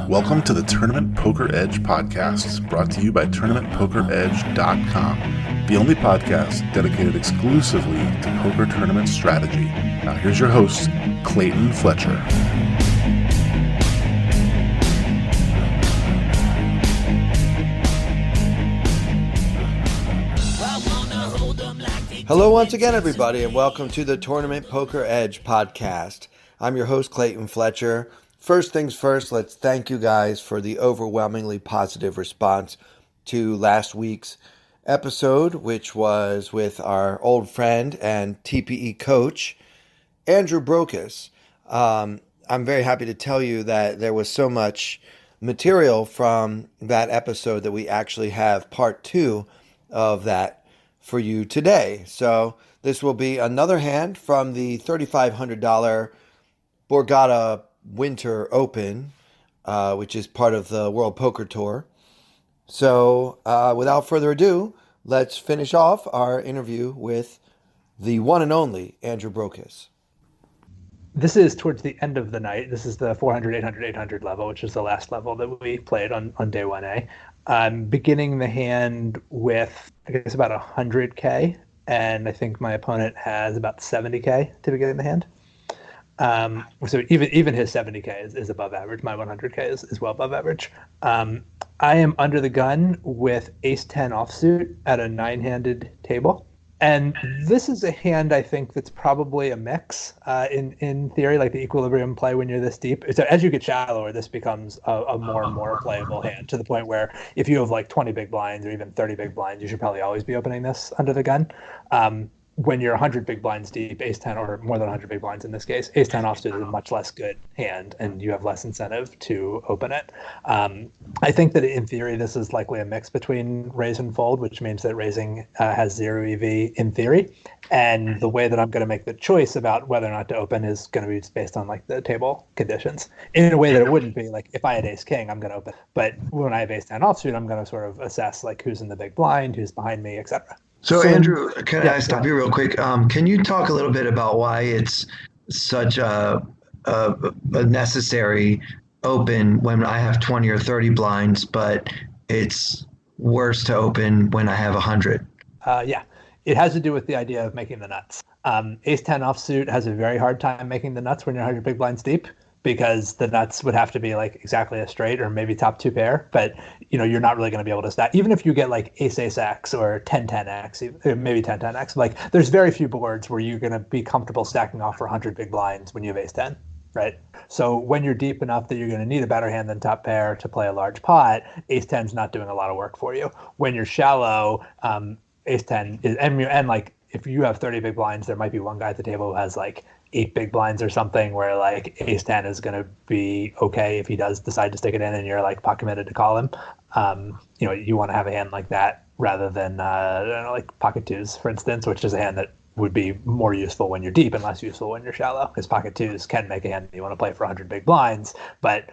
Welcome to the Tournament Poker Edge podcast, brought to you by TournamentPokerEdge.com, the only podcast dedicated exclusively to poker tournament strategy. Now here's your host, Clayton Fletcher. Hello once again, everybody, and welcome to the Tournament Poker Edge podcast. I'm your host, Clayton Fletcher. First things first, let's thank you guys for the overwhelmingly positive response to last week's episode, which was with our old friend and TPE coach, Andrew Brokos. I'm very happy to tell you that there was so much material from that episode that we actually have part 2 of that for you today. So this will be another hand from the $3,500 Borgata Winter Open, which is part of the World Poker Tour. So without further ado, let's finish off our interview with the one and only Andrew Brokos. This is towards the end of the night. This is the 400, 800, 800 level, which is the last level that we played on day 1A. I'm beginning the hand with, I guess, about 100K, and I think my opponent has about 70K to begin the hand. So even his 70K is above average. My 100K is well above average. I am under the gun with ace-10 offsuit at a 9-handed table. And this is a hand, I think, that's probably a mix in theory, like the equilibrium play when you're this deep. So as you get shallower, this becomes a more and more playable hand, to the point where if you have like 20 big blinds or even 30 big blinds, you should probably always be opening this under the gun. When you're 100 big blinds deep, ace-10, or more than 100 big blinds in this case, ace-10 offsuit is a much less good hand, and you have less incentive to open it. I think that in theory, this is likely a mix between raise and fold, which means that raising has 0 EV in theory. And the way that I'm going to make the choice about whether or not to open is going to be based on like the table conditions, in a way that it wouldn't be like if I had ace-king, I'm going to open. But when I have ace-10 offsuit, I'm going to sort of assess like who's in the big blind, who's behind me, etc. So Andrew, can I stop you real quick? Can you talk a little bit about why it's such a necessary open when I have 20 or 30 blinds, but it's worse to open when I have 100? It has to do with the idea of making the nuts. Ace-10 offsuit has a very hard time making the nuts when you're 100 big blinds deep, because the nuts would have to be like exactly a straight or maybe top 2 pair, but you're not really going to be able to stack. Even if you get like ace-ace-x or 10-10-x, maybe 10-10-x, like there's very few boards where you're going to be comfortable stacking off for 100 big blinds when you have ace-10, right? So when you're deep enough that you're going to need a better hand than top pair to play a large pot, ace-10's not doing a lot of work for you. When you're shallow, ace-10 is, and like if you have 30 big blinds, there might be one guy at the table who has like 8 big blinds or something, where like ace-10 is going to be okay if he does decide to stick it in and you're like pot committed to call him. You want to have a hand like that rather than like pocket twos, for instance, which is a hand that would be more useful when you're deep and less useful when you're shallow, because pocket twos can make a hand that you want to play for 100 big blinds, but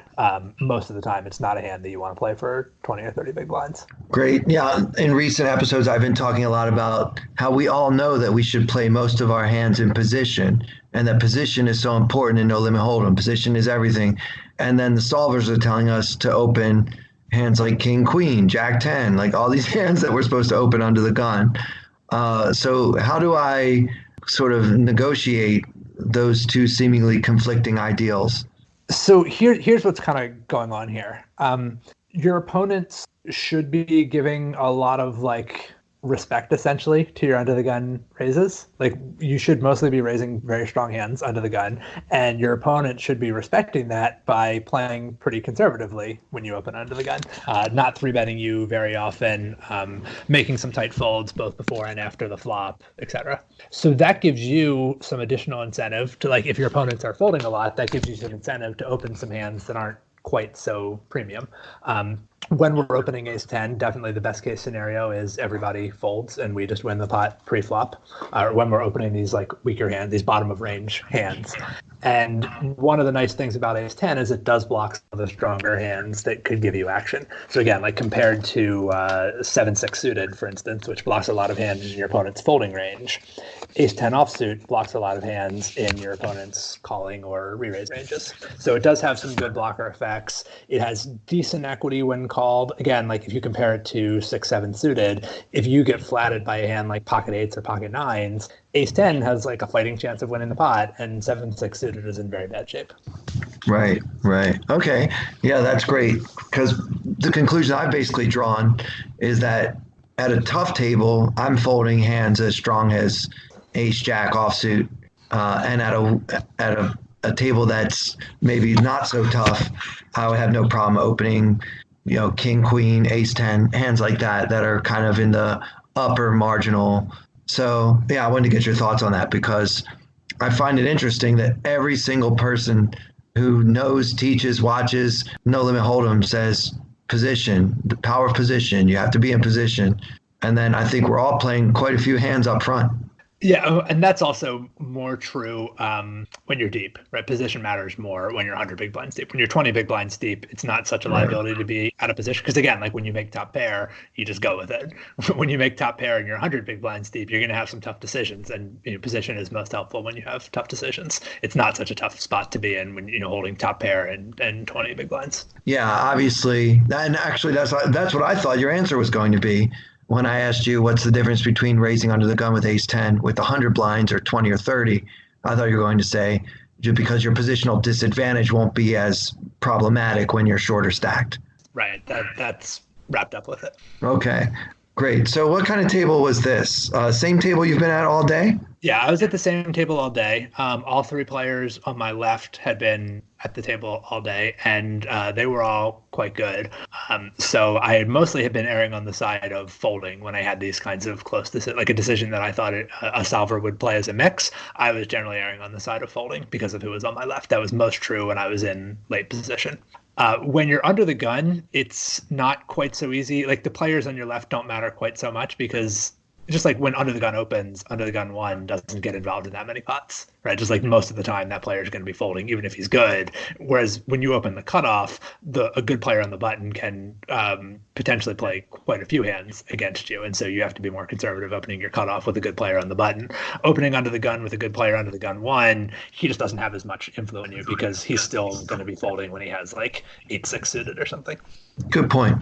most of the time it's not a hand that you want to play for 20 or 30 big blinds. Great. Yeah. In recent episodes, I've been talking a lot about how we all know that we should play most of our hands in position, and that position is so important in No Limit Hold'em. Position is everything. And then the solvers are telling us to open hands like King, Queen, Jack 10, like all these hands that we're supposed to open under the gun. So how do I sort of negotiate those two seemingly conflicting ideals? So here's what's kind of going on here. Your opponents should be giving a lot of like respect essentially to your under the gun raises. Like you should mostly be raising very strong hands under the gun, and your opponent should be respecting that by playing pretty conservatively when you open under the gun, not 3-betting you very often, making some tight folds both before and after the flop, etc. So that gives you some additional incentive to, like, if your opponents are folding a lot, that gives you some incentive to open some hands that aren't quite so premium. When we're opening ace 10, definitely the best case scenario is everybody folds and we just win the pot pre-flop. Or when we're opening these like weaker hands, these bottom of range hands. And one of the nice things about ace 10 is it does block some of the stronger hands that could give you action. So again, like compared to 7-6 suited, for instance, which blocks a lot of hands in your opponent's folding range, ace 10 offsuit blocks a lot of hands in your opponent's calling or re-raise ranges. So it does have some good blocker effects. It has decent equity when called. Again, like if you compare it to 6-7 suited, if you get flatted by a hand like pocket eights or pocket nines, ace 10 has like a fighting chance of winning the pot, and 7-6 suited is in very bad shape. Right. Okay. Yeah, that's great. Because the conclusion I've basically drawn is that at a tough table, I'm folding hands as strong as ace jack offsuit, and at a table that's maybe not so tough, I would have no problem opening, king, queen, ace 10, hands like that are kind of in the upper marginal. So yeah, I wanted to get your thoughts on that because I find it interesting that every single person who knows, teaches, watches No Limit Hold'em says position, the power of position. You have to be in position. And then I think we're all playing quite a few hands up front. Yeah, and that's also more true when you're deep, right? Position matters more when you're 100 big blinds deep. When you're 20 big blinds deep, it's not such a liability to be out of position. Because again, like when you make top pair, you just go with it. When you make top pair and you're 100 big blinds deep, you're going to have some tough decisions. And position is most helpful when you have tough decisions. It's not such a tough spot to be in when holding top pair and 20 big blinds. Yeah, obviously, and actually that's what I thought your answer was going to be. When I asked you what's the difference between raising under the gun with ace 10 with 100 blinds or 20 or 30, I thought you were going to say just because your positional disadvantage won't be as problematic when you're shorter stacked. Right. That's wrapped up with it. Okay, great. So what kind of table was this? Same table you've been at all day? Yeah, I was at the same table all day. All three players on my left had been at the table all day, and they were all quite good. So I mostly had been erring on the side of folding when I had these kinds of close decisions, like a decision that I thought a solver would play as a mix. I was generally erring on the side of folding because of who was on my left. That was most true when I was in late position. When you're under the gun, it's not quite so easy. Like the players on your left don't matter quite so much because just like when Under the Gun opens, Under the Gun 1 doesn't get involved in that many pots, right? Just like most of the time that player is going to be folding, even if he's good. Whereas when you open the cutoff, a good player on the button can potentially play quite a few hands against you. And so you have to be more conservative opening your cutoff with a good player on the button. Opening Under the Gun with a good player Under the Gun 1, he just doesn't have as much influence on you because he's still going to be folding when he has like 8-6 suited or something. Good point.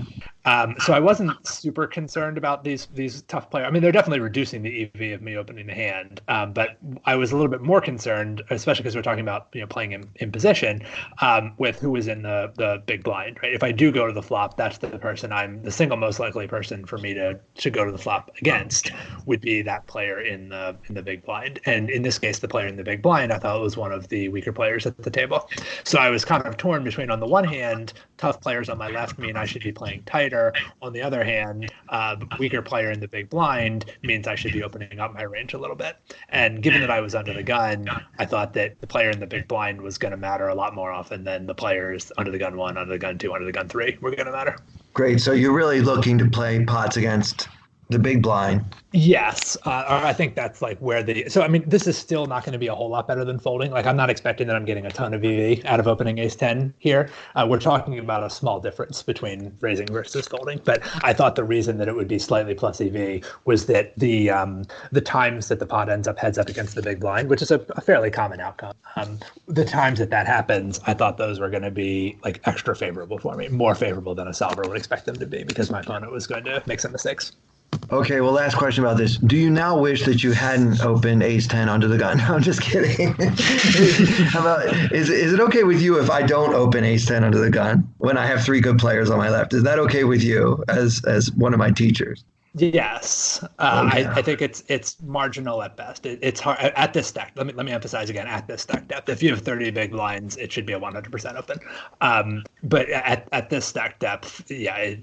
So I wasn't super concerned about these tough players. I mean, they're definitely reducing the EV of me opening the hand, but I was a little bit more concerned, especially because we're talking about playing in position with who was in the big blind. Right? If I do go to the flop, that's the person I'm the single most likely person for me to go to the flop against would be that player in the big blind. And in this case, the player in the big blind I thought was one of the weaker players at the table. So I was kind of torn between, on the one hand, tough players on my left mean I should be playing tighter. On the other hand, weaker player in the big blind means I should be opening up my range a little bit. And given that I was under the gun, I thought that the player in the big blind was going to matter a lot more often than the players under the gun 1, under the gun 2, under the gun 3 were going to matter. Great. So you're really looking to play pots against the big blind. Yes. I think that's like where so I mean, this is still not going to be a whole lot better than folding. Like I'm not expecting that I'm getting a ton of EV out of opening ace 10 here. We're talking about a small difference between raising versus folding. But I thought the reason that it would be slightly plus EV was that the times that the pot ends up heads up against the big blind, which is a fairly common outcome. The times that happens, I thought those were going to be like extra favorable for me, more favorable than a solver would expect them to be because my opponent was going to make some mistakes. Okay, well, last question about this. Do you now wish that you hadn't opened ace 10 under the gun? No, I'm just kidding. How about, is it okay with you if I don't open ace 10 under the gun when I have 3 good players on my left? Is that okay with you as one of my teachers? Yes, okay. I think it's marginal at best. It's hard at this stack. Let me emphasize again, at this stack depth. If you have 30 big blinds, it should be a 100% open. But at this stack depth, yeah,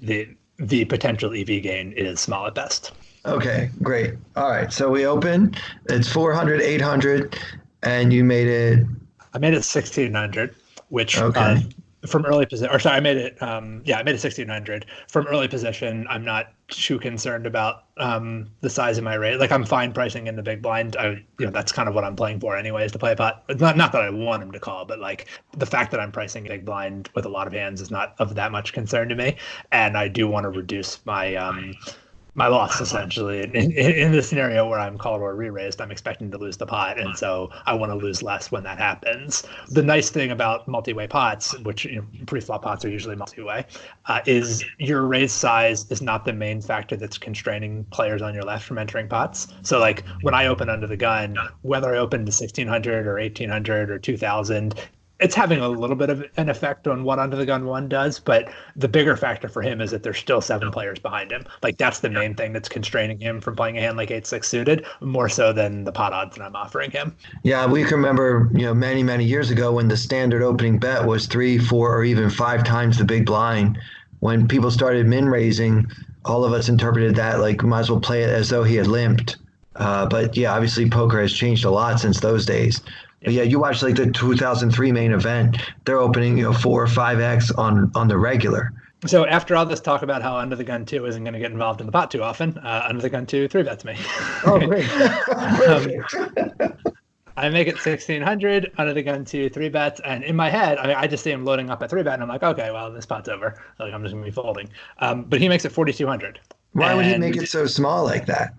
the potential EV gain is small at best. Okay, great. All right, so we open. It's 400, 800, and you made it. I made it 1600, which okay. from early position, or sorry, I made it. I made it 1600 from early position. I'm not too concerned about the size of my raise. Like I'm fine pricing in the big blind. That's kind of what I'm playing for anyways, to play a pot. Not that I want him to call, but like the fact that I'm pricing big blind with a lot of hands is not of that much concern to me. And I do want to reduce my loss essentially in the scenario where I'm called or re-raised. I'm expecting to lose the pot, and so I want to lose less when that happens. The nice thing about multi-way pots, which pre-flop pots are usually multi-way, is your raise size is not the main factor that's constraining players on your left from entering pots. So like when I open under the gun, whether I open to 1600 or 1800 or 2000, it's having a little bit of an effect on what Under the Gun 1 does, but the bigger factor for him is that there's still 7 players behind him. Like that's the main thing that's constraining him from playing a hand like 8-6 suited, more so than the pot odds that I'm offering him. Yeah, we can remember, many, many years ago when the standard opening bet was 3, 4, or even 5 times the big blind. When people started min raising, all of us interpreted that like we might as well play it as though he had limped. But yeah, obviously poker has changed a lot since those days. But yeah, you watch like the 2003 main event, they're opening 4 or 5x on the regular. So after all this talk about how Under the Gun 2 isn't going to get involved in the pot too often, Under the Gun 2 3-bets me. Oh, great. I make it 1600, Under the Gun 2 3-bets, and in my head, I just see him loading up at 3-bet, and I'm like, okay, well, this pot's over. Like I'm just going to be folding. But he makes it 4200. Why would he make it so small like that?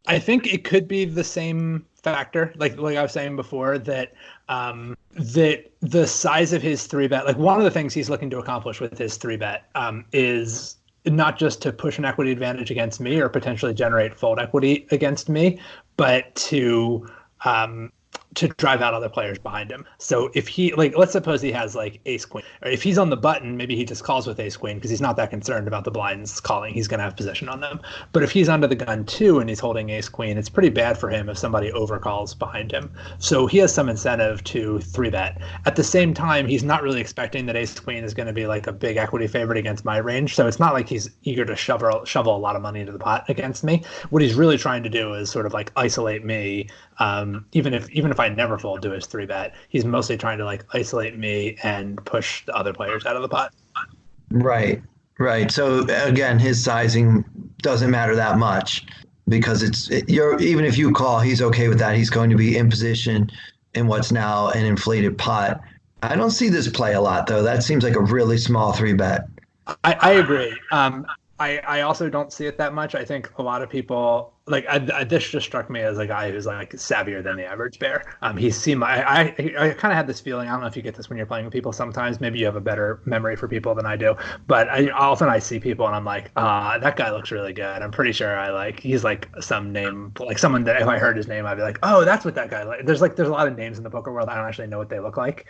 I think it could be the same factor, like I was saying before, that that the size of his 3-bet, like one of the things he's looking to accomplish with his 3-bet is not just to push an equity advantage against me or potentially generate fold equity against me, but to drive out other players behind him. So if he, like, let's suppose he has like ace queen, or if he's on the button, maybe he just calls with ace queen because he's not that concerned about the blinds calling. He's going to have position on them. But if he's under the gun too and he's holding ace queen, it's pretty bad for him if somebody overcalls behind him. So he has some incentive to 3-bet. At the same time, he's not really expecting that ace queen is going to be like a big equity favorite against my range. So it's not like he's eager to shovel a lot of money into the pot against me. What he's really trying to do is sort of like isolate me. Even if I never fold to his 3-bet, he's mostly trying to like isolate me and push the other players out of the pot. Right. So again, his sizing doesn't matter that much because even if you call, he's okay with that. He's going to be in position in what's now an inflated pot. I don't see this play a lot though. That seems like a really small 3-bet. I agree. I also don't see it that much. I think a lot of people this just struck me as a guy who's like savvier than the average bear. I kind of had this feeling. I don't know if you get this when you're playing with people. Sometimes maybe you have a better memory for people than I do. But I see people and I'm like, that guy looks really good. I'm pretty sure he's like some name, like someone that if I heard his name, I'd be like, oh, that's what that guy like. There's a lot of names in the poker world. I don't actually know what they look like.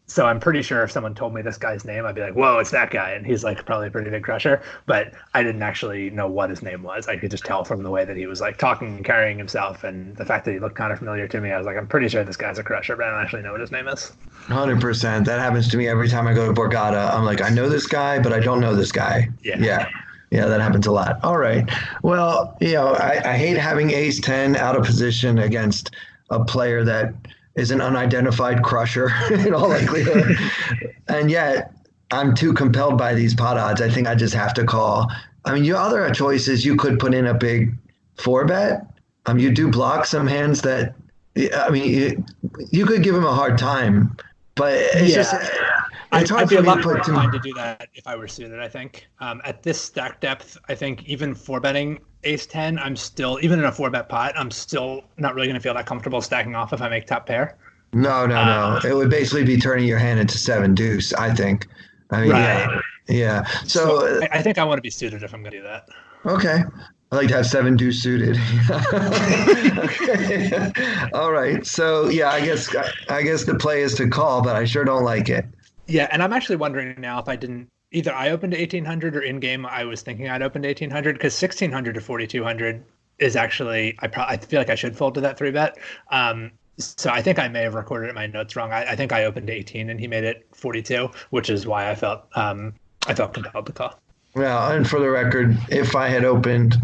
So I'm pretty sure if someone told me this guy's name, I'd be like, whoa, it's that guy. And he's like probably a pretty big crusher. But I didn't actually know what his name was. I could just tell from the way that he was like talking and carrying himself and the fact that he looked kind of familiar to me. I was like, I'm pretty sure this guy's a crusher, but I don't actually know what his name is. 100%. That happens to me every time I go to Borgata. I'm like, I know this guy, but I don't know this guy. Yeah, that happens a lot. All right. Well, I hate having ace 10 out of position against a player that is an unidentified crusher in all likelihood. And yet I'm too compelled by these pot odds. I think I just have to call. I mean, your other choice is you could put in a big 4-bet. You do block some hands that, I mean, you could give him a hard time, but it's just, it's hard I'd be for a me lot to more put inclined to do that if I were suited, I think. At this stack depth, I think even 4-betting ace 10, I'm still, even in a 4-bet pot, I'm still not really going to feel that comfortable stacking off if I make top pair. No. It would basically be turning your hand into 7 deuce, I think. I mean, right. Yeah. So I think I want to be suited if I'm going to do that. Okay. I like to have 7 deuce suited. Okay. All right. So yeah, I guess the play is to call, but I sure don't like it. Yeah, and I'm actually wondering now if I didn't either I opened to 1800 or in game I was thinking I'd opened to 1800 because 1600 to 4200 is actually I feel like I should fold to that 3-bet. So I think I may have recorded it in my notes wrong. I think I opened to 18 and he made it 42, which is why I felt compelled to call. Well, and for the record, if I had opened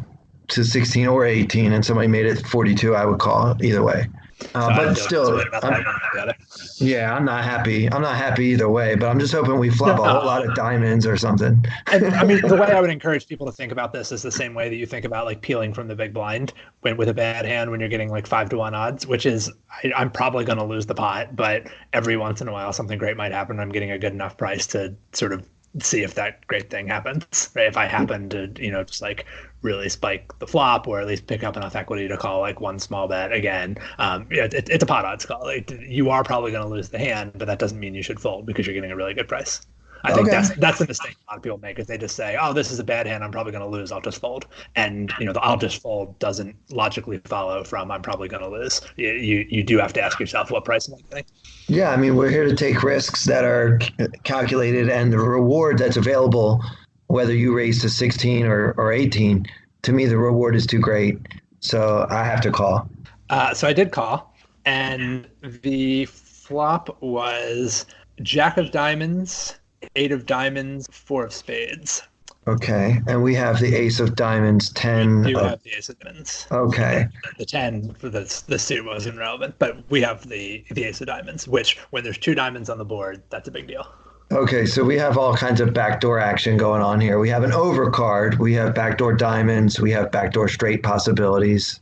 to 16 or 18 and somebody made it 42, I would call either way. So I'm But feeling still, good about that one or the other. yeah, I'm not happy. I'm not happy either way, but I'm just hoping we flop a whole lot of diamonds or something. And I mean, the way I would encourage people to think about this is the same way that you think about like peeling from the big blind with a bad hand when you're getting like 5-1 odds, which is I'm probably going to lose the pot, but every once in a while something great might happen. I'm getting a good enough price to sort of see if that great thing happens. Right? If I happen to, just like really spike the flop or at least pick up enough equity to call like one small bet again, it's a pot odds call. Like, you are probably going to lose the hand, but that doesn't mean you should fold because you're getting a really good price. I think that's the mistake a lot of people make is they just say, oh, this is a bad hand, I'm probably going to lose, I'll just fold. And the I'll just fold doesn't logically follow from I'm probably going to lose. You do have to ask yourself, what price am I getting? Yeah, I mean, we're here to take risks that are calculated, and the reward that's available, whether you raise to 16 or 18, to me, the reward is too great. So I have to call. So I did call, and the flop was Jack of Diamonds, 8 of Diamonds, 4 of Spades. Okay, and we have the Ace of Diamonds, 10. We do have the Ace of Diamonds. Okay. The 10 for the suit wasn't relevant, but we have the Ace of Diamonds, which when there's 2 diamonds on the board, that's a big deal. Okay, so we have all kinds of backdoor action going on here. We have an overcard, we have backdoor diamonds, we have backdoor straight possibilities.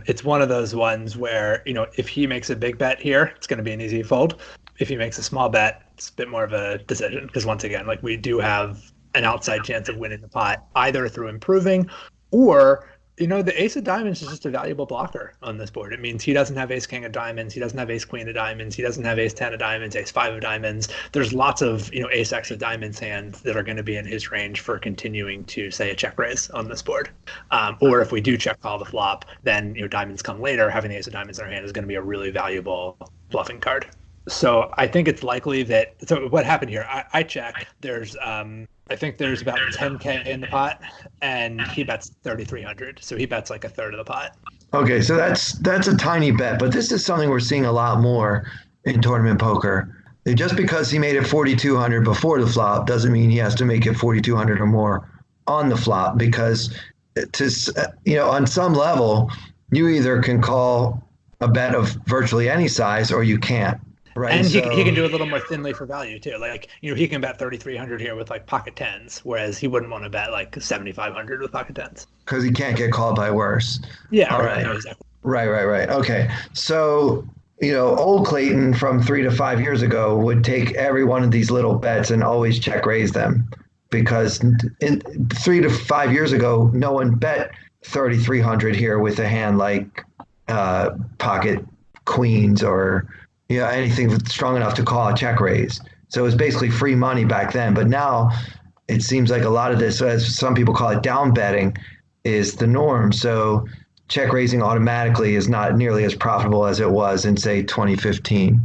It's one of those ones where, if he makes a big bet here, it's going to be an easy fold. If he makes a small bet, it's a bit more of a decision because once again, like we do have an outside chance of winning the pot either through improving or the Ace of Diamonds is just a valuable blocker on this board. It means he doesn't have Ace King of Diamonds, he doesn't have Ace Queen of Diamonds, he doesn't have Ace 10 of Diamonds, Ace 5 of Diamonds. There's lots of Ace X of Diamonds hands that are going to be in his range for continuing to say a check raise on this board. Or if we do check call the flop, then Diamonds come later. Having the Ace of Diamonds in our hand is going to be a really valuable bluffing card. So I think it's likely that. So what happened here? I checked. There's I think there's about 10K in the pot, and he bets 3,300. So he bets like a third of the pot. Okay, so that's a tiny bet, but this is something we're seeing a lot more in tournament poker. Just because he made it 4,200 before the flop doesn't mean he has to make it 4,200 or more on the flop. Because on some level, you either can call a bet of virtually any size or you can't. Right, and he can do a little more thinly for value too. Like he can bet 3,300 here with like pocket tens, whereas he wouldn't want to bet like 7,500 with pocket tens because he can't get called by worse. Yeah, all right. right. Exactly. Right. Okay, so old Clayton from 3 to 5 years ago would take every one of these little bets and always check raise them because 3 to 5 years ago, no one bet 3,300 here with a hand like pocket queens or anything strong enough to call a check raise. So it was basically free money back then. But now it seems like a lot of this, as some people call it, down betting, is the norm. So check raising automatically is not nearly as profitable as it was in, say, 2015.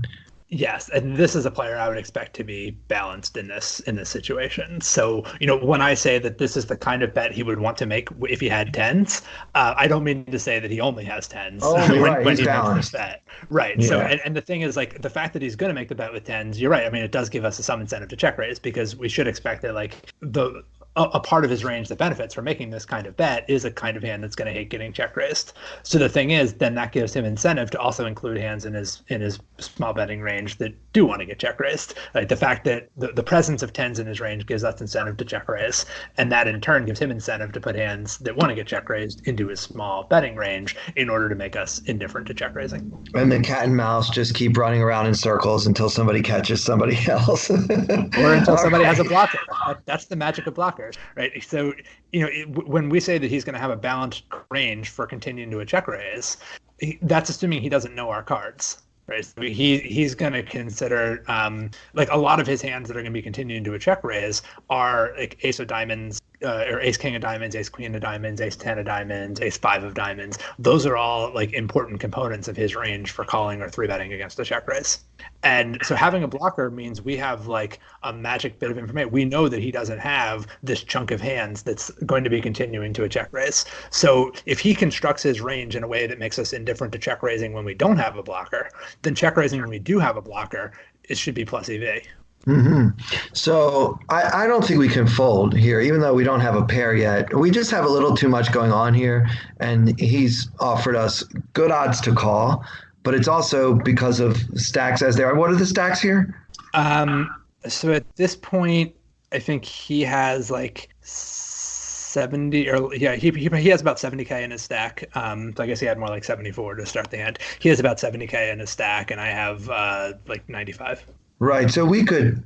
Yes, and this is a player I would expect to be balanced in this situation. So, when I say that this is the kind of bet he would want to make if he had tens, I don't mean to say that he only has tens when he makes this bet. Right. Yeah. So, and the thing is, like, the fact that he's going to make the bet with tens, you're right. I mean, it does give us some incentive to check raise because we should expect that, like, a part of his range that benefits from making this kind of bet is a kind of hand that's going to hate getting check raised. So the thing is, then that gives him incentive to also include hands in his small betting range that do want to get check raised. Like the fact that the presence of tens in his range gives us incentive to check raise, and that in turn gives him incentive to put hands that want to get check raised into his small betting range in order to make us indifferent to check raising. And the cat and mouse just keep running around in circles until somebody catches somebody else. Or until somebody has a blocker. That's the magic of blockers. Right. So, when we say that he's going to have a balanced range for continuing to a check raise, that's assuming he doesn't know our cards. Right. So he's going to consider like a lot of his hands that are going to be continuing to a check raise are like Ace of Diamonds or Ace King of Diamonds, Ace Queen of Diamonds, Ace 10 of Diamonds, Ace 5 of Diamonds. Those are all like important components of his range for calling or three betting against a check raise. And so having a blocker means we have like a magic bit of information. We know that he doesn't have this chunk of hands that's going to be continuing to a check raise. So if he constructs his range in a way that makes us indifferent to check raising when we don't have a blocker, then check raising when we do have a blocker, it should be plus EV. Mm-hmm. So I don't think we can fold here, even though we don't have a pair yet. We just have a little too much going on here, and he's offered us good odds to call. but it's also because of stacks as they are. What are the stacks here? So at this point, I think he has like 70 or yeah, he has about 70K in his stack. So I guess he had more like 74 to start the hand. He has about 70K in his stack, and I have like 95. Right. So we could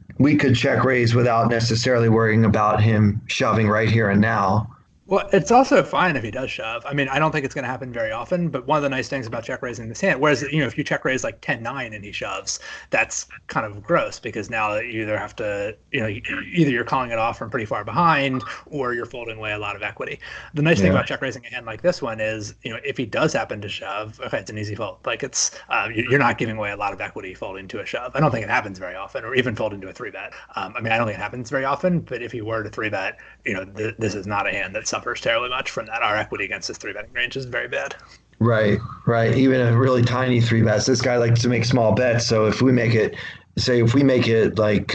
check raise without necessarily worrying about him shoving right here and now. Well, it's also fine if he does shove. I mean, I don't think it's going to happen very often, but one of the nice things about check raising this hand, whereas, if you check raise like 10-9 and he shoves, that's kind of gross because now you either have to, either you're calling it off from pretty far behind or you're folding away a lot of equity. The nice thing about check raising a hand like this one is, if he does happen to shove, okay, it's an easy fold. Like it's, you're not giving away a lot of equity folding to a shove. I don't think it happens very often, or even folding to a 3-bet. I don't think it happens very often, but if he were to 3-bet, this is not a hand that suffers terribly much from that. Our equity against his 3-betting range is very bad. Right. Even a really tiny 3-bets. This guy likes to make small bets. So if we make it like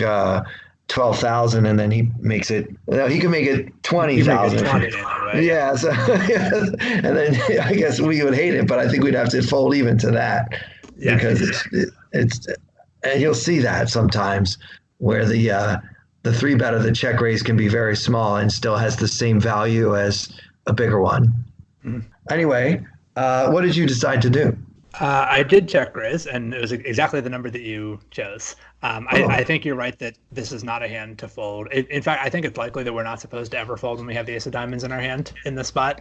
12,000, and then he makes it, he can make it 20,000. Anyway. Yeah. So and then I guess we would hate it, but I think we'd have to fold even to that because it's and you'll see that sometimes where the 3-bet of the check raise can be very small and still has the same value as a bigger one. Mm-hmm. Anyway, what did you decide to do? I did check raise, and it was exactly the number that you chose. I think you're right that this is not a hand to fold. In fact, I think it's likely that we're not supposed to ever fold when we have the ace of diamonds in our hand in this spot.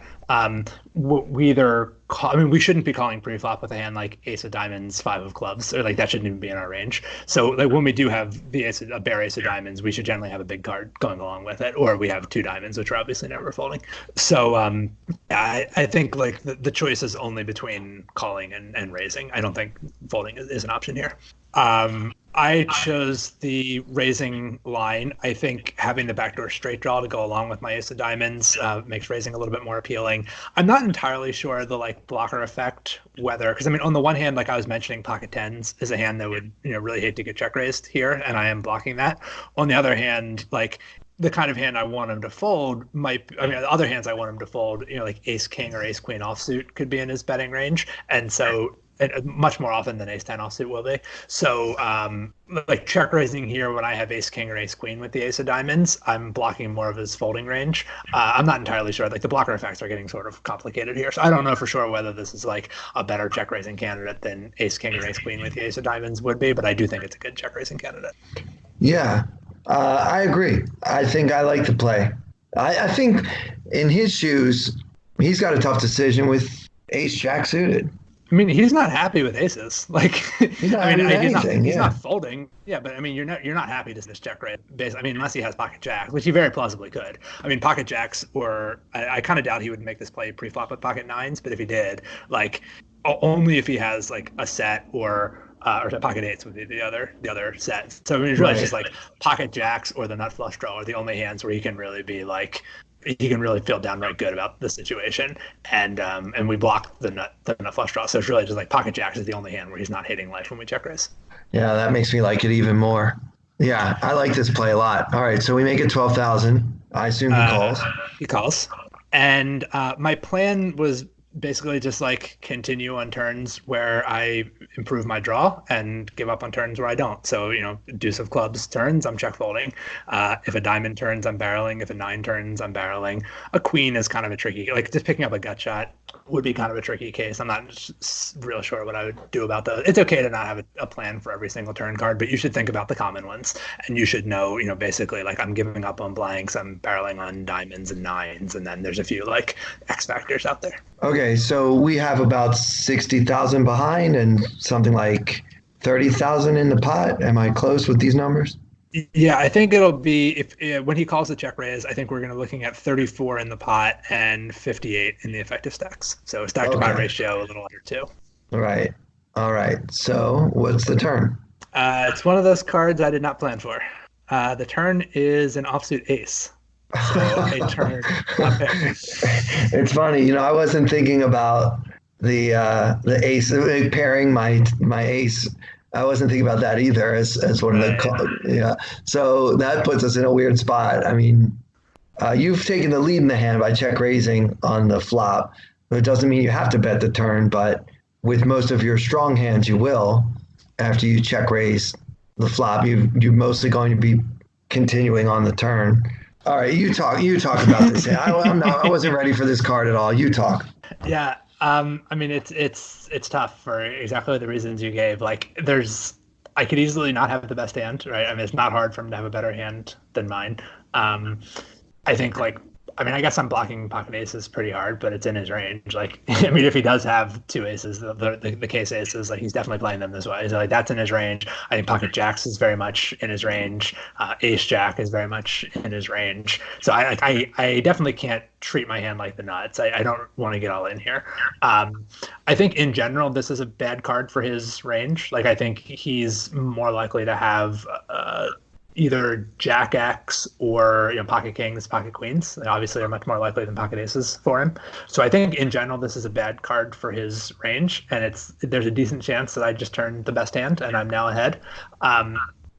We either we shouldn't be calling pre-flop with a hand like ace of diamonds, 5 of clubs, or like that shouldn't even be in our range. So like when we do have a bare ace of diamonds, we should generally have a big card going along with it, or we have 2 diamonds, which are obviously never folding. So I think like the choice is only between calling and raising. I don't think folding is an option here. I chose the raising line. I think having the backdoor straight draw to go along with my ace of diamonds makes raising a little bit more appealing. I'm not entirely sure the like blocker effect, whether, because I mean, on the one hand, like I was mentioning, pocket tens is a hand that would really hate to get check raised here, and I am blocking that. On the other hand, like the kind of hand I want him to fold the other hands I want him to fold, like ace king or ace queen offsuit could be in his betting range, and so. Much more often than ace 10 offsuit will be. So like check raising here when I have ace king or ace queen with the ace of diamonds, I'm blocking more of his folding range. I'm not entirely sure. Like the blocker effects are getting sort of complicated here. So I don't know for sure whether this is like a better check raising candidate than ace king or ace queen with the ace of diamonds would be, but I do think it's a good check raising candidate. Yeah, I agree. I think I like the play. I think in his shoes, he's got a tough decision with ace jack suited. I mean, he's not happy with aces. Like, he's not folding. Yeah, but I mean, you're not happy to this check raise base. I mean, unless he has pocket jacks, which he very plausibly could. I mean, pocket jacks, or I kind of doubt he would make this play pre-flop with pocket nines. But if he did, like, only if he has like a set or pocket eights would be the other set. So I mean, it's really just like pocket jacks or the nut flush draw are the only hands where he can really be like. He can really feel downright good about the situation, and we block the nut flush draw. So it's really just like pocket jacks is the only hand where he's not hating life when we check raise. Yeah, that makes me like it even more. Yeah, I like this play a lot. All right, so we make it 12,000. I assume he calls. He calls, and my plan was basically just like continue on turns where I improve my draw and give up on turns where I don't. So, deuce of clubs turns, I'm check folding. If a diamond turns, I'm barreling. If a 9 turns, I'm barreling. A queen is kind of a tricky, like just picking up a gut shot would be kind of a tricky case. I'm not real sure what I would do about those. It's okay to not have a plan for every single turn card, but you should think about the common ones, and you should know, basically like I'm giving up on blanks, I'm barreling on diamonds and 9s, and then there's a few like X factors out there. Okay, so we have about 60,000 behind and something like 30,000 in the pot. Am I close with these numbers? Yeah, I think it'll be when he calls the check raise. I think we're going to be looking at 34 in the pot and 58 in the effective stacks. So stack to pot ratio a little under 2. All right. So what's the turn? It's one of those cards I did not plan for. The turn is an offsuit ace. So a turn. It's funny, I wasn't thinking about the ace pairing my ace. I wasn't thinking about that either as one of the So that puts us in a weird spot. I mean, you've taken the lead in the hand by check raising on the flop. It doesn't mean you have to bet the turn, but with most of your strong hands, you will. After you check raise the flop, you're mostly going to be continuing on the turn. All right, you talk about this. I wasn't ready for this card at all. You talk. Yeah. I mean, it's tough for exactly the reasons you gave. Like, I could easily not have the best hand, right? I mean, it's not hard for him to have a better hand than mine. I think, like, I mean, I guess I'm blocking pocket aces pretty hard, but it's in his range. Like, I mean, if he does have two aces, the case aces, like, he's definitely playing them this way. So, like, that's in his range. I think pocket jacks is very much in his range. Ace jack is very much in his range. So I definitely can't treat my hand like the nuts. I don't want to get all in here. I think in general, this is a bad card for his range. Like, I think he's more likely to have either Jack X or pocket kings, pocket queens. They obviously are much more likely than pocket aces for him. So I think in general this is a bad card for his range, and there's a decent chance that I just turned the best hand and I'm now ahead.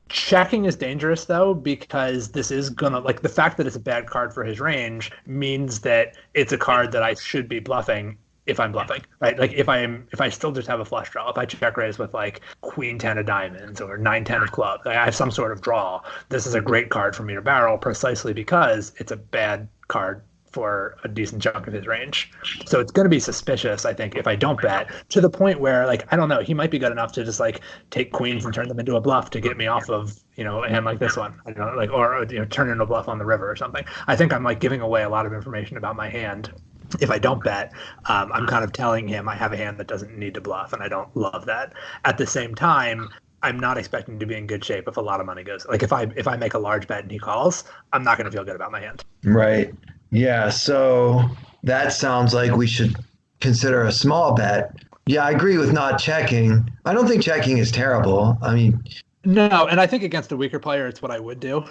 Checking is dangerous though, because this is gonna, like, the fact that it's a bad card for his range means that it's a card that I should be bluffing if I'm bluffing, right? Like, if I still just have a flush draw, if I check raise with like queen 10 of diamonds or 9-10 of clubs, I have some sort of draw. This is a great card for me to barrel precisely because it's a bad card for a decent chunk of his range. So it's going to be suspicious, I think, if I don't bet, to the point where, like, I don't know, he might be good enough to just like take queens and turn them into a bluff to get me off of, a hand like this one. I don't know, like, or turn into a bluff on the river or something. I think I'm like giving away a lot of information about my hand. If I don't bet, I'm kind of telling him I have a hand that doesn't need to bluff, and I don't love that. At the same time, I'm not expecting to be in good shape if a lot of money goes. Like, if I make a large bet and he calls, I'm not going to feel good about my hand. Right. Yeah. So that sounds like we should consider a small bet. Yeah, I agree with not checking. I don't think checking is terrible. I mean, no, and I think against a weaker player, it's what I would do.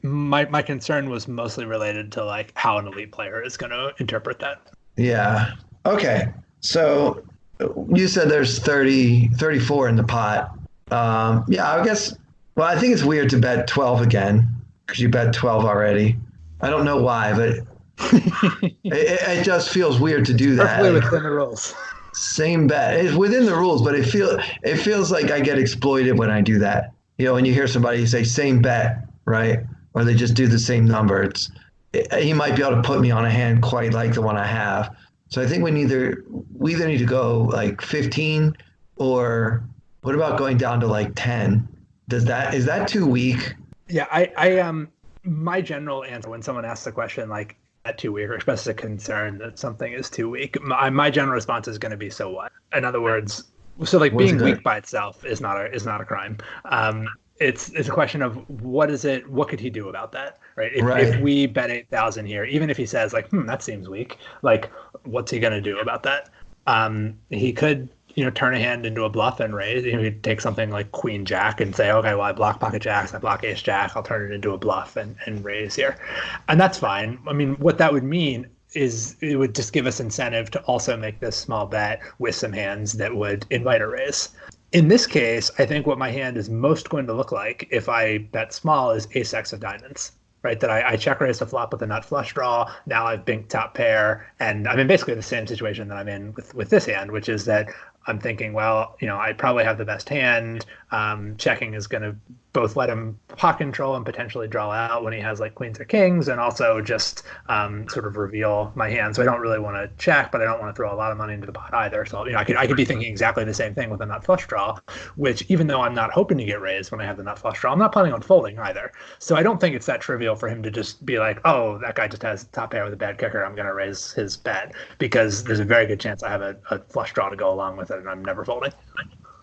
My concern was mostly related to like how an elite player is going to interpret that. Yeah. Okay. So you said there's 34 in the pot. Yeah, I guess. Well, I think it's weird to bet 12 again because you bet 12 already. I don't know why, but it just feels weird to do that. Perfectly within the rules. Same bet. It's within the rules, but it feels like I get exploited when I do that. When you hear somebody say same bet, right? Or they just do the same number. He might be able to put me on a hand quite like the one I have. So I think we either need to go like 15, or what about going down to like 10? Is that too weak? Yeah, I my general answer when someone asks the question like that too weak, or expresses a concern that something is too weak, my general response is going to be, so what? In other words, so like being weak by itself is not a crime. It's a question of what could he do about that, right? If we bet 8,000 here, even if he says like, that seems weak, like, what's he going to do about that? He could turn a hand into a bluff and raise. He could take something like queen jack and say, okay, well, I block pocket jacks, I block ace jack, I'll turn it into a bluff and raise here. And that's fine. I mean, what that would mean is it would just give us incentive to also make this small bet with some hands that would invite a raise. In this case, I think what my hand is most going to look like if I bet small is ace x of diamonds. Right, that I check raise the flop with a nut flush draw. Now I've binked top pair, and I'm in basically the same situation that I'm in with this hand, which is that I'm thinking, well, I probably have the best hand. Checking is going to both let him pot control and potentially draw out when he has like queens or kings, and also just sort of reveal my hand. So I don't really want to check, but I don't want to throw a lot of money into the pot either. So I could be thinking exactly the same thing with a nut flush draw, which, even though I'm not hoping to get raised when I have the nut flush draw, I'm not planning on folding either. So I don't think it's that trivial for him to just be like, oh, that guy just has top pair with a bad kicker, I'm going to raise his bet, because there's a very good chance I have a flush draw to go along with it, and I'm never folding.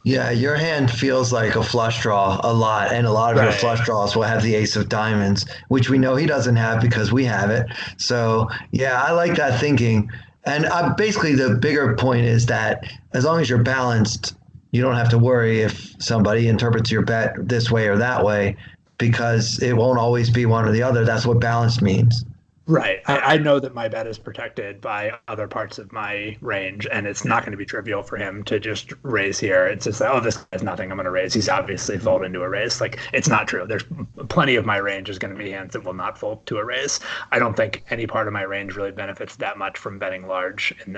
Yeah, your hand feels like a flush draw a lot, and a lot of your flush draws will have the ace of diamonds, which we know he doesn't have because we have it. So, yeah, I like that thinking. And basically the bigger point is that as long as you're balanced, you don't have to worry if somebody interprets your bet this way or that way, because it won't always be one or the other. That's what balanced means. Right. I know that my bet is protected by other parts of my range, and it's not going to be trivial for him to just raise here. It's just like, oh, this is nothing, I'm going to raise. He's obviously fold into a raise. Like, it's not true. There's plenty of my range is going to be hands that will not fold to a raise. I don't think any part of my range really benefits that much from betting large in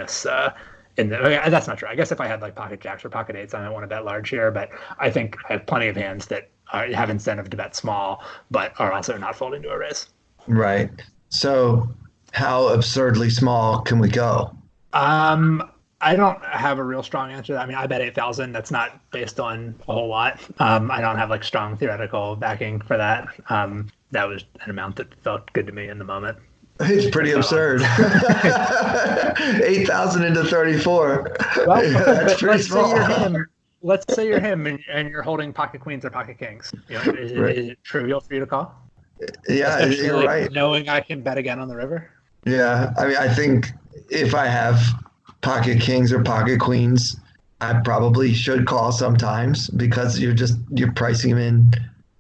That's not true. I guess if I had like pocket jacks or pocket eights, I might want to bet large here. But I think I have plenty of hands that have incentive to bet small, but are also not folding to a raise. Right. So how absurdly small can we go? I don't have a real strong answer to that. I mean, I bet 8,000. That's not based on a whole lot. I don't have like strong theoretical backing for that. That was an amount that felt good to me in the moment. It's pretty absurd. 8,000 into 34. Well, that's pretty small. Let's say you're him and you're holding pocket queens or pocket kings. Is it trivial for you to call? Yeah, especially you're right. Knowing I can bet again on the river. Yeah, I mean, I think if I have pocket kings or pocket queens, I probably should call sometimes because you're pricing him in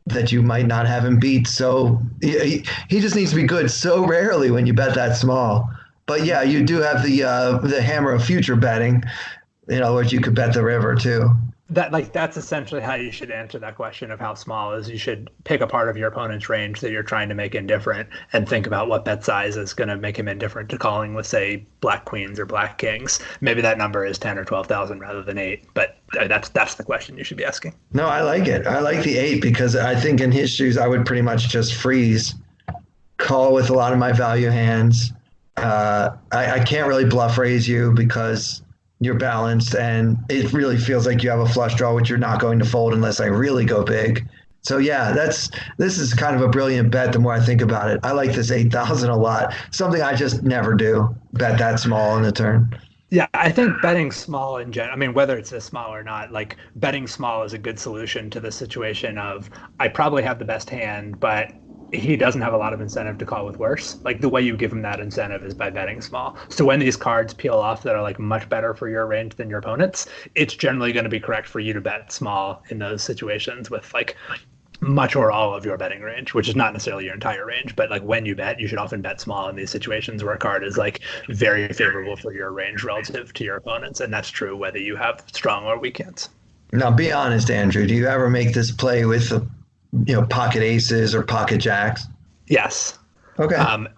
that you might not have him beat. So he just needs to be good so rarely when you bet that small. But yeah, you do have the hammer of future betting. In other words, you could bet the river too. That's essentially how you should answer that question of how small is. You should pick a part of your opponent's range that you're trying to make indifferent and think about what bet size is going to make him indifferent to calling with, say, black queens or black kings. Maybe that number is 10 or 12,000 rather than 8, but that's the question you should be asking. No, I like it. I like the 8 because I think in his shoes I would pretty much just freeze, call with a lot of my value hands. I can't really bluff raise you because you're balanced, and it really feels like you have a flush draw, which you're not going to fold unless I really go big. So yeah, this is kind of a brilliant bet the more I think about it. I like this 8,000 a lot. Something I just never do, bet that small in the turn. Yeah, I think betting small in general, I mean, whether it's this small or not, like betting small is a good solution to the situation of I probably have the best hand, but he doesn't have a lot of incentive to call with worse. Like the way you give him that incentive is by betting small. So when these cards peel off that are like much better for your range than your opponent's, it's generally going to be correct for you to bet small in those situations with like much or all of your betting range, which is not necessarily your entire range, but like when you bet, you should often bet small in these situations where a card is like very favorable for your range relative to your opponents. And that's true whether you have strong or weak hands. Now, be honest, Andrew, do you ever make this play with pocket aces or pocket jacks? Yes. Okay.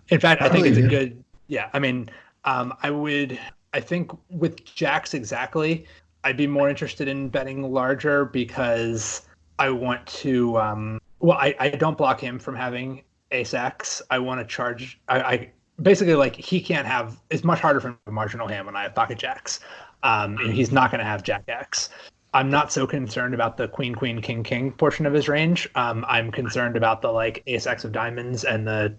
In fact, I think it's a good, yeah. I mean, I think with jacks exactly, I'd be more interested in betting larger because I want to, I don't block him from having ace X. I want to charge, I basically like he can't have, it's much harder for him to marginal hand when I have pocket jacks. He's not going to have jack X. I'm not so concerned about the queen, queen, king, king portion of his range. I'm concerned about the like ace X of diamonds and the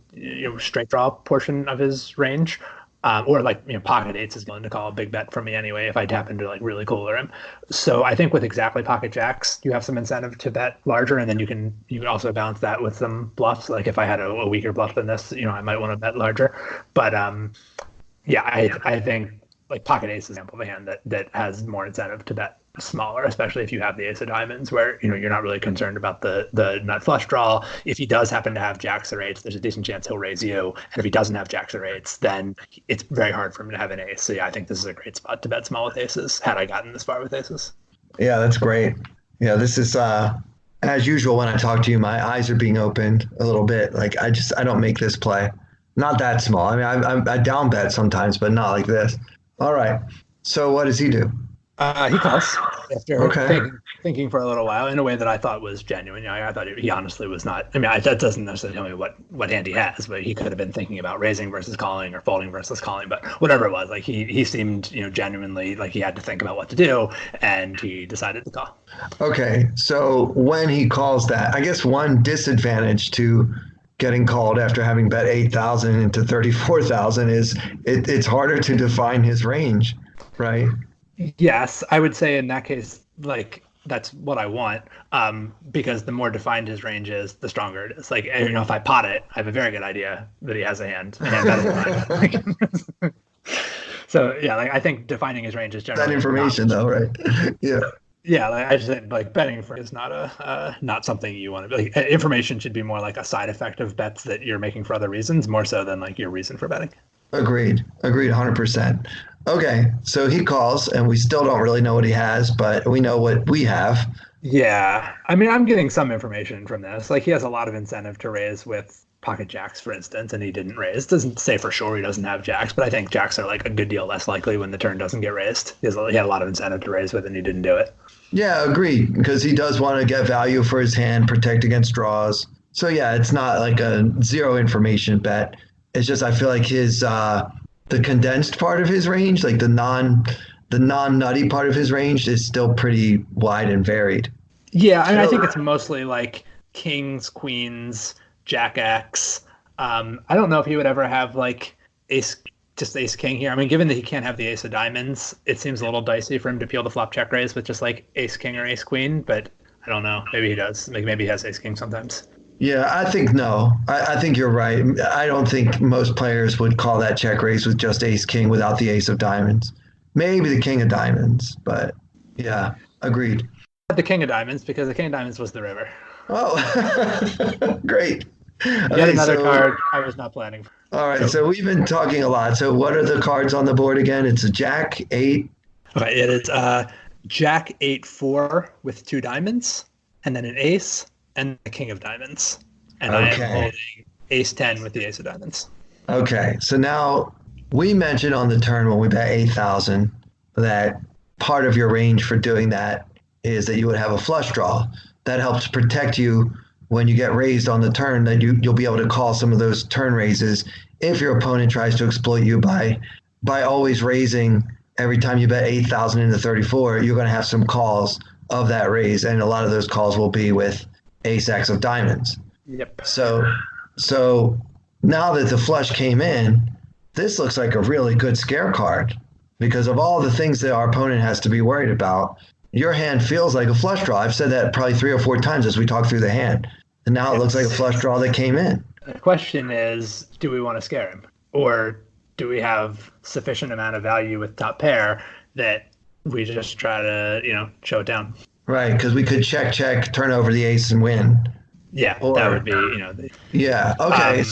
straight draw portion of his range. Or like pocket eights is going to call a big bet for me anyway if I tap into like really cooler him. So I think with exactly pocket jacks, you have some incentive to bet larger, and then you can also balance that with some bluffs. Like if I had a weaker bluff than this, I might want to bet larger. But yeah, I think like pocket ace is an example of a hand that has more incentive to bet smaller, especially if you have the ace of diamonds where you're not really concerned about the nut flush draw. If he does happen to have jacks or eights, there's a decent chance he'll raise you, and if he doesn't have jacks or eights, then it's very hard for him to have an ace. So yeah, I think this is a great spot to bet small with aces had I gotten this far with aces. Yeah, that's great. Yeah, this is as usual when I talk to you, my eyes are being opened a little bit. Like I don't make this play, not that small. I mean, I down bet sometimes, but not like this. All right, so what does he do? He calls after thinking for a little while in a way that I thought was genuine. I thought he honestly was not. I mean, that doesn't necessarily tell me what hand he has, but he could have been thinking about raising versus calling or folding versus calling. But whatever it was, like he seemed genuinely like he had to think about what to do, and he decided to call. Okay, so when he calls that, I guess one disadvantage to getting called after having bet 8,000 into 34,000 is it's harder to define his range, right? Yes, I would say in that case, like that's what I want, because the more defined his range is, the stronger it is. Like if I pot it, I have a very good idea that he has a hand better than mine. So yeah, like I think defining his range is generally that information though, right? Yeah. Yeah, like I just think like betting for is not something you want to be. Like, information should be more like a side effect of bets that you're making for other reasons, more so than like your reason for betting. Agreed 100%. Okay, so he calls, and we still don't really know what he has, but we know what we have. Yeah, I mean, I'm getting some information from this. Like, he has a lot of incentive to raise with pocket jacks, for instance, and he didn't raise. It doesn't say for sure he doesn't have jacks, but I think jacks are like a good deal less likely when the turn doesn't get raised. He had a lot of incentive to raise with, and he didn't do it. Yeah, agreed. Because he does want to get value for his hand, protect against draws. So yeah, it's not like a zero information bet. It's just I feel like his the condensed part of his range, like the non nutty part of his range, is still pretty wide and varied. Yeah, I mean, I think it's mostly like kings, queens, jack X. I don't know if he would ever have like ace king here. I mean, given that he can't have the ace of diamonds, it seems a little dicey for him to peel the flop check raise with just like ace king or ace queen. But I don't know. Maybe he does. Maybe he has ace king sometimes. Yeah, I think no. I think you're right. I don't think most players would call that check raise with just ace king without the ace of diamonds. Maybe the king of diamonds, but yeah, agreed. The king of diamonds, because the king of diamonds was the river. Oh, great. Yet another card I was not planning for. All right, so we've been talking a lot. So what are the cards on the board again? It's a jack, 8. Okay, it is jack 8-4 with 2 diamonds, and then an ace, and the king of diamonds. And I am holding ace 10 with the ace of diamonds. Okay, so now we mentioned on the turn when we bet 8,000 that part of your range for doing that is that you would have a flush draw. That helps protect you when you get raised on the turn, that you'll be able to call some of those turn raises if your opponent tries to exploit you by always raising. Every time you bet 8,000 into 34, you're going to have some calls of that raise, and a lot of those calls will be with ace X of diamonds. Yep. So now that the flush came in, this looks like a really good scare card because of all the things that our opponent has to be worried about. Your hand feels like a flush draw. I've said that probably 3 or 4 times as we talk through the hand. And now it looks like a flush draw that came in. The question is, do we want to scare him? Or do we have sufficient amount of value with top pair that we just try to, show it down? Right, because we could check, turn over the ace and win. Yeah, that would be, Yeah, okay,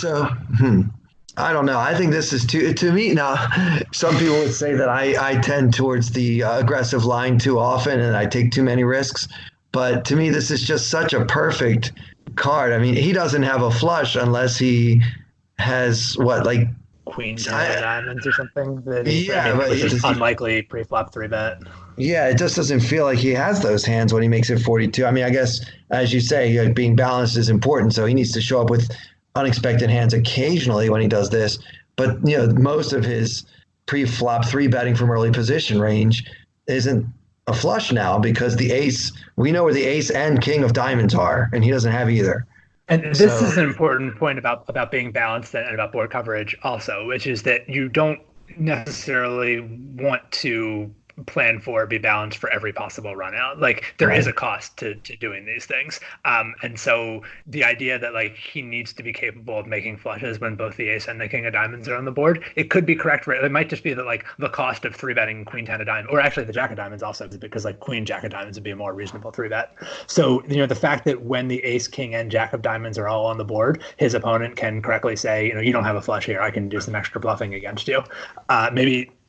I don't know. I think this is to me now. Some people would say that I tend towards the aggressive line too often and I take too many risks. But to me, this is just such a perfect card. I mean, he doesn't have a flush unless he has queen 10 of diamonds or something. But it's unlikely pre-flop 3-bet. Yeah, it just doesn't feel like he has those hands when he makes it 42. I mean, I guess, as you say, being balanced is important. So he needs to show up with unexpected hands occasionally when he does this. But, most of his pre-flop 3-betting from early position range isn't a flush now because the ace, we know where the ace and king of diamonds are, and he doesn't have either. And this is an important point about being balanced and about board coverage also, which is that you don't necessarily want to plan for be balanced for every possible run out. Like there is a cost to doing these things. And so the idea that he needs to be capable of making flushes when both the ace and the king of diamonds are on the board, it could be correct. It might just be that the cost of 3-betting queen 10 of diamonds, or actually the jack of diamonds also, because queen jack of diamonds would be a more reasonable 3-bet. So, the fact that when the ace, king, and jack of diamonds are all on the board, his opponent can correctly say, you don't have a flush here. I can do some extra bluffing against you.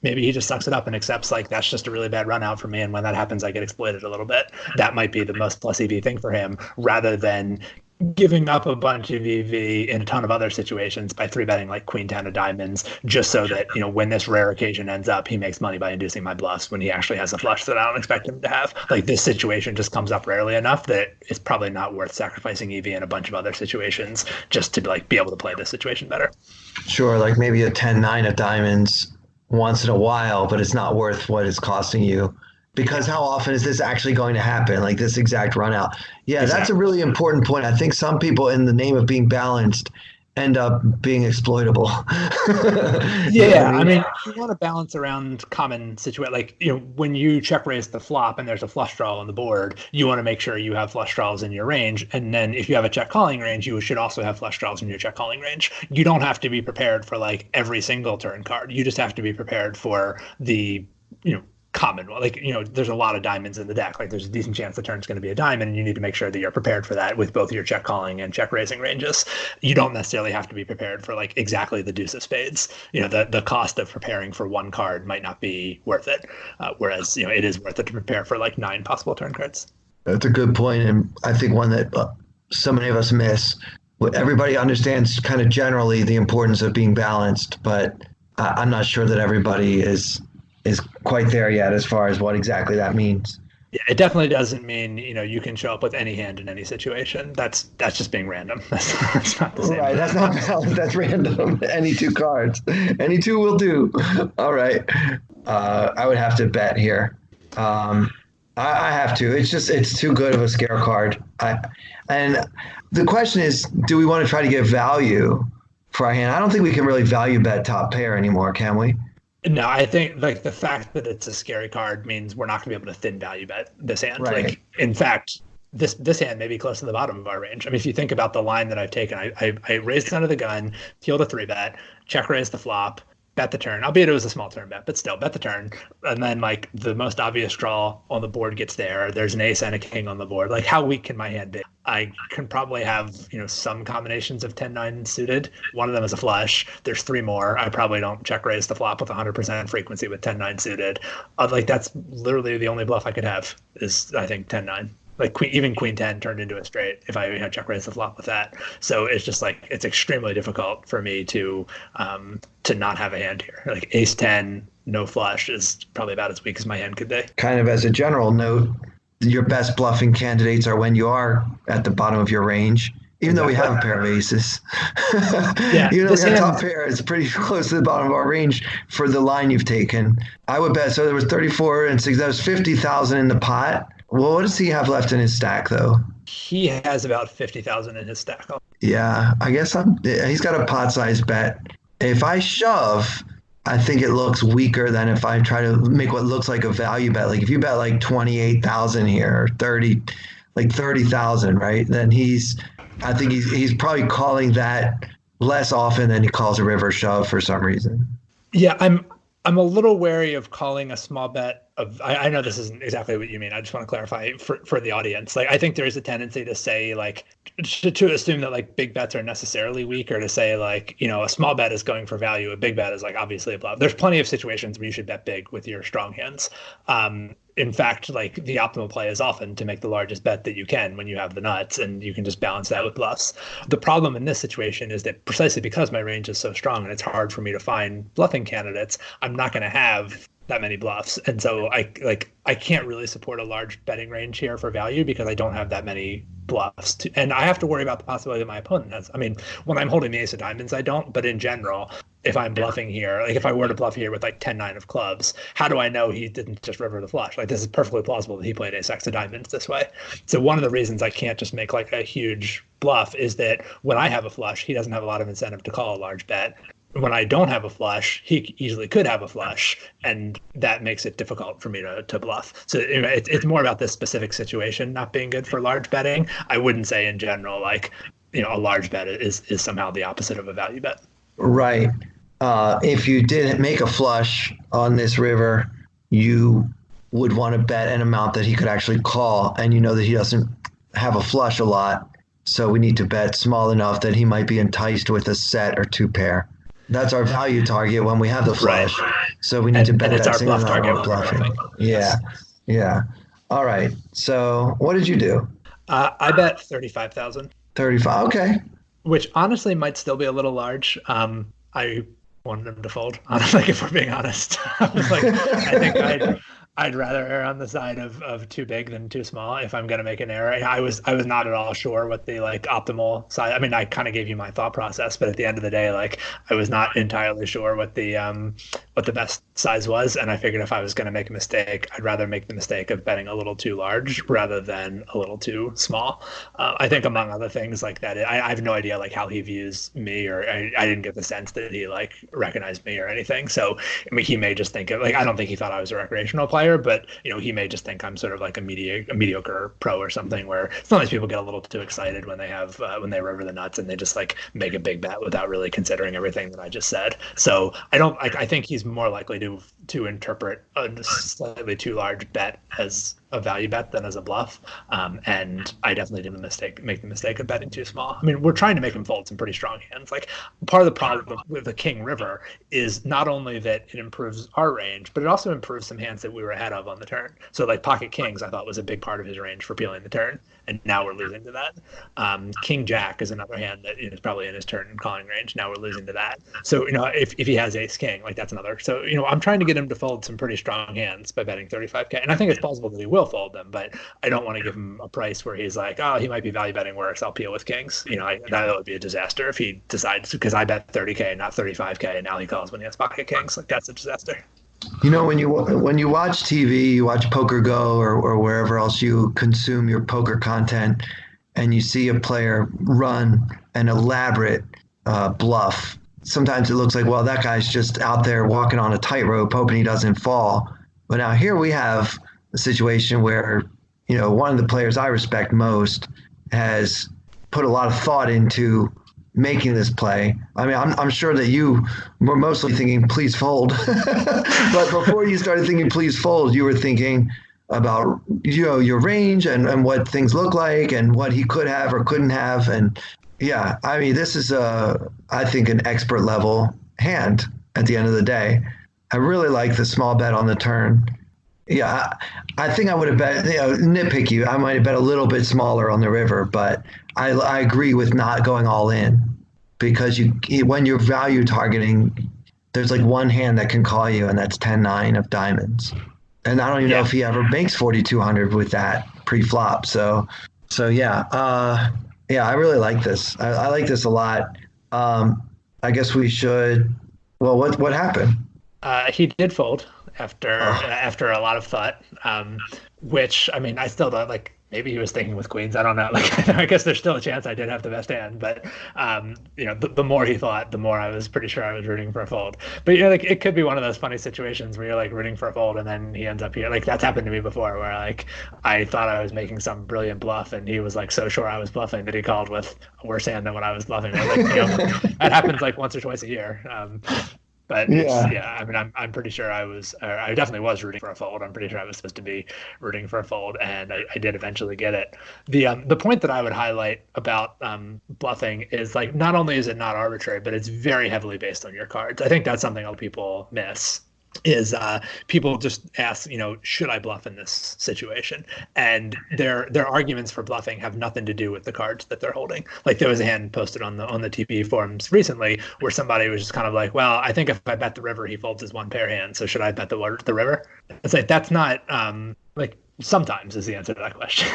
Maybe he just sucks it up and accepts that's just a really bad run out for me. And when that happens, I get exploited a little bit. That might be the most plus EV thing for him rather than giving up a bunch of EV in a ton of other situations by 3-betting queen 10 of diamonds, just so that, when this rare occasion ends up, he makes money by inducing my bluffs when he actually has a flush that I don't expect him to have. This situation just comes up rarely enough that it's probably not worth sacrificing EV in a bunch of other situations just to be able to play this situation better. Sure, maybe a 10-9 of diamonds once in a while, but it's not worth what it's costing you because how often is this actually going to happen? This exact run out. Yeah, exactly. That's a really important point. I think some people in the name of being balanced end up being exploitable. Yeah, I mean, you want to balance around common situations. When you check raise the flop and there's a flush draw on the board, you want to make sure you have flush draws in your range. And then if you have a check calling range, you should also have flush draws in your check calling range. You don't have to be prepared for every single turn card. You just have to be prepared for the, common one. There's a lot of diamonds in the deck. There's a decent chance the turn's going to be a diamond, and you need to make sure that you're prepared for that with both your check calling and check raising ranges. You don't necessarily have to be prepared for exactly the deuce of spades. The cost of preparing for one card might not be worth it, whereas it is worth it to prepare for 9 possible turn cards. That's a good point, and I think one that so many of us miss. everybody understands kind of generally the importance of being balanced, but I'm not sure that everybody is quite there yet as far as what exactly that means. Yeah, it definitely doesn't mean, you can show up with any hand in any situation. That's just being random. That's not the same. Right, that's not balanced. That's random. Any two cards, any two will do. All right, I would have to bet here. I have to. It's too good of a scare card. And the question is, do we want to try to get value for our hand? I don't think we can really value bet top pair anymore, can we? No, I think like the fact that it's a scary card means we're not going to be able to thin value bet this hand. Right. Like, in fact, this hand may be close to the bottom of our range. I mean, if you think about the line that I've taken, I raised under the gun, healed a 3-bet, check raised the flop, bet the turn, albeit it was a small turn bet, but still bet the turn. And then like the most obvious draw on the board gets there. There's an ace and a king on the board. Like, how weak can my hand be? I can probably have, some combinations of 10-9 suited. One of them is a flush. There's 3 more. I probably don't check raise the flop with 100% frequency with 10-9 suited. Like, that's literally the only bluff I could have is, I think, 10-9. Like even queen 10 turned into a straight if I had check raise the flop with that. So it's just like, it's extremely difficult for me to not have a hand here. Like ace 10, no flush is probably about as weak as my hand could be. Kind of as a general note, your best bluffing candidates are when you are at the bottom of your range, even though we have a pair of aces. Yeah, even though we have hand, top pair, it's pretty close to the bottom of our range for the line you've taken. I would bet, so there was 34 and 6, that was 50,000 in the pot. Well, what does he have left in his stack, though? He has about 50,000 in his stack. Yeah, I guess he's got a pot-sized bet. If I shove, I think it looks weaker than if I try to make what looks like a value bet. Like if you bet like 28,000 here, or 30,000, right? Then I think he's probably calling that less often than he calls a river shove for some reason. Yeah, I'm a little wary of calling a small bet of. I know this isn't exactly what you mean. I just want to clarify for the audience. Like, I think there is a tendency to say like to assume that like big bets are necessarily weak, or to say like a small bet is going for value, a big bet is like obviously a bluff. There's plenty of situations where you should bet big with your strong hands. In fact, like the optimal play is often to make the largest bet that you can when you have the nuts, and you can just balance that with bluffs. The problem in this situation is that precisely because my range is so strong and it's hard for me to find bluffing candidates, I'm not going to have that many bluffs. And so I can't really support a large betting range here for value because I don't have that many bluffs. And I have to worry about the possibility that my opponent has. I mean, when I'm holding the ace of diamonds, I don't. But in general, if I'm bluffing here, like if I were to bluff here with like 10-9 of clubs, how do I know he didn't just river the flush? Like, this is perfectly plausible that he played ace x of diamonds this way. So one of the reasons I can't just make like a huge bluff is that when I have a flush, he doesn't have a lot of incentive to call a large bet. When I don't have a flush, he easily could have a flush, and that makes it difficult for me to bluff. So it's more about this specific situation not being good for large betting. I wouldn't say in general, like, a large bet is somehow the opposite of a value bet. Right. If you didn't make a flush on this river, you would want to bet an amount that he could actually call, and you know that he doesn't have a flush a lot, so we need to bet small enough that he might be enticed with a set or 2 pair. That's our value target when we have the flush. Right. So we need to bet that same amount of bluffing. Yeah. Yeah. All right. So what did you do? I bet 35,000. 35. Okay. Which honestly might still be a little large. I wanted him to fold. Like, if we're being honest, I was like, I think I'd rather err on the side of too big than too small if I'm going to make an error. I was not at all sure what the like optimal size. I mean, I kind of gave you my thought process, but at the end of the day, like, I was not entirely sure what the best size was, and I figured if I was going to make a mistake, I'd rather make the mistake of betting a little too large rather than a little too small. I think among other things like that, I have no idea like how he views me, or I didn't get the sense that he like recognized me or anything. So I mean, he may just think of like, I don't think he thought I was a recreational player, but he may just think I'm sort of like a mediocre pro or something, where sometimes people get a little too excited when they have when they river the nuts and they just like make a big bet without really considering everything that I just said. So I think he's more likely to interpret a slightly too large bet as a value bet than as a bluff. And I definitely didn't make the mistake of betting too small. I mean, we're trying to make him fold some pretty strong hands. Like, part of the problem with the King River is not only that it improves our range, but it also improves some hands that we were ahead of on the turn. So like pocket kings, I thought was a big part of his range for peeling the turn, and now we're losing to that. King Jack is another hand that is probably in his turn calling range. Now we're losing to that. So, if he has ace king, like that's another. So, I'm trying to get him to fold some pretty strong hands by betting 35K. And I think it's possible that he will fold them, but I don't want to give him a price where he's like, oh, he might be value betting worse. I'll peel with kings. That would be a disaster if he decides, because I bet 30K, not 35K, and now he calls when he has pocket kings. Like, that's a disaster. When you watch TV, you watch Poker Go or wherever else you consume your poker content, and you see a player run an elaborate bluff. Sometimes it looks like, well, that guy's just out there walking on a tightrope, hoping he doesn't fall. But now here we have a situation where, one of the players I respect most has put a lot of thought into making this play. I mean, I'm sure that you were mostly thinking, please fold. But before you started thinking, please fold, you were thinking about, your range and what things look like and what he could have or couldn't have. And yeah, I mean, this is I think an expert level hand at the end of the day. I really like the small bet on the turn. Yeah, I think I would have bet, nitpick you. I might have bet a little bit smaller on the river, but I agree with not going all in, because when you're value targeting, there's like one hand that can call you, and that's 10-9 of diamonds. And I don't even know if he ever makes 4,200 with that pre-flop. So yeah, I really like this. I like this a lot. I guess we should. Well, what happened? He did fold after a lot of thought, which, I mean, I still don't like. Maybe he was thinking with queens. I don't know. Like, I guess there's still a chance I did have the best hand, but the more he thought, the more I was pretty sure I was rooting for a fold. But like, it could be one of those funny situations where you're like rooting for a fold, and then he ends up here. Like, that's happened to me before, where like I thought I was making some brilliant bluff, and he was like so sure I was bluffing that he called with a worse hand than what I was bluffing. Like, that happens like once or twice a year. But I mean, I'm pretty sure I definitely was rooting for a fold. I'm pretty sure I was supposed to be rooting for a fold, and I did eventually get it. The point that I would highlight about bluffing is, like, not only is it not arbitrary, but it's very heavily based on your cards. I think that's something a lot of people miss. Is people just ask, should I bluff in this situation? And their arguments for bluffing have nothing to do with the cards that they're holding. Like, there was a hand posted on the TP forums recently where somebody was just kind of like, well, I think if I bet the river, he folds his one pair hand, so should I bet the river? It's like, that's not like, sometimes is the answer to that question.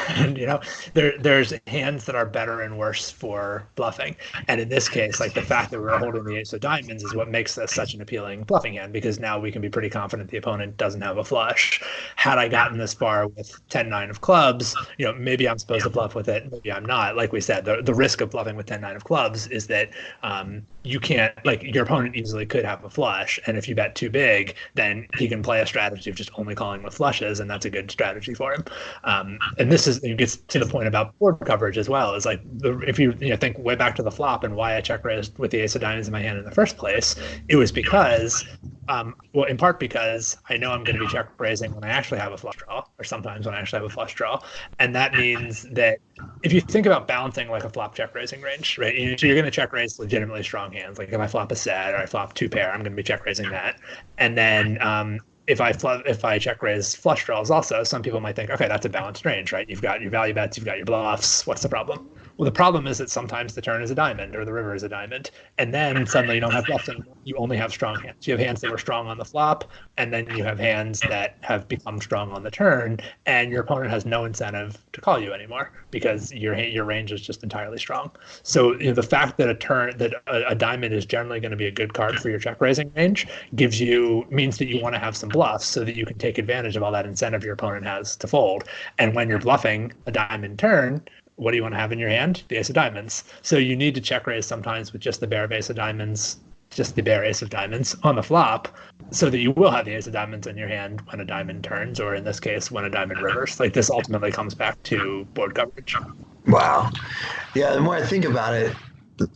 There's hands that are better and worse for bluffing, and in this case, like, the fact that we're holding the ace of diamonds is what makes this such an appealing bluffing hand, because now we can be pretty confident the opponent doesn't have a flush. Had I gotten this far with 10-9 of clubs, maybe I'm supposed to bluff with it, maybe I'm not. Like we said, the risk of bluffing with 10-9 of clubs is that you can't, like, your opponent easily could have a flush, and if you bet too big, then he can play a strategy of just only calling with flushes, and that's a good strategy for him. And this gets to the point about board coverage as well. Is like, if you think way back to the flop and why I check raised with the ace of diamonds in my hand in the first place, it was because, in part because I know I'm going to be check raising when I actually have a flush draw, or sometimes when I actually have a flush draw, and that means that if you think about balancing like a flop check raising range, right? So you're going to check raise legitimately strong hands. Like, if I flop a set or I flop two pair, I'm going to be check raising that, and then if I check raise flush draws also, some people might think, okay, that's a balanced range, right? You've got your value bets, you've got your bluffs. What's the problem? Well, the problem is that sometimes the turn is a diamond or the river is a diamond, and then suddenly you don't have bluffs anymore. You only have strong hands. You have hands that were strong on the flop, and then you have hands that have become strong on the turn, and your opponent has no incentive to call you anymore because your range is just entirely strong. So the fact that a diamond is generally going to be a good card for your check raising range means that you want to have some bluffs so that you can take advantage of all that incentive your opponent has to fold. And when you're bluffing a diamond turn, what do you want to have in your hand? The ace of diamonds. So you need to check raise sometimes with just the bare ace of diamonds on the flop, so that you will have the ace of diamonds in your hand when a diamond turns, or in this case, when a diamond reverses. Like, this ultimately comes back to board coverage. Wow. Yeah, the more I think about it,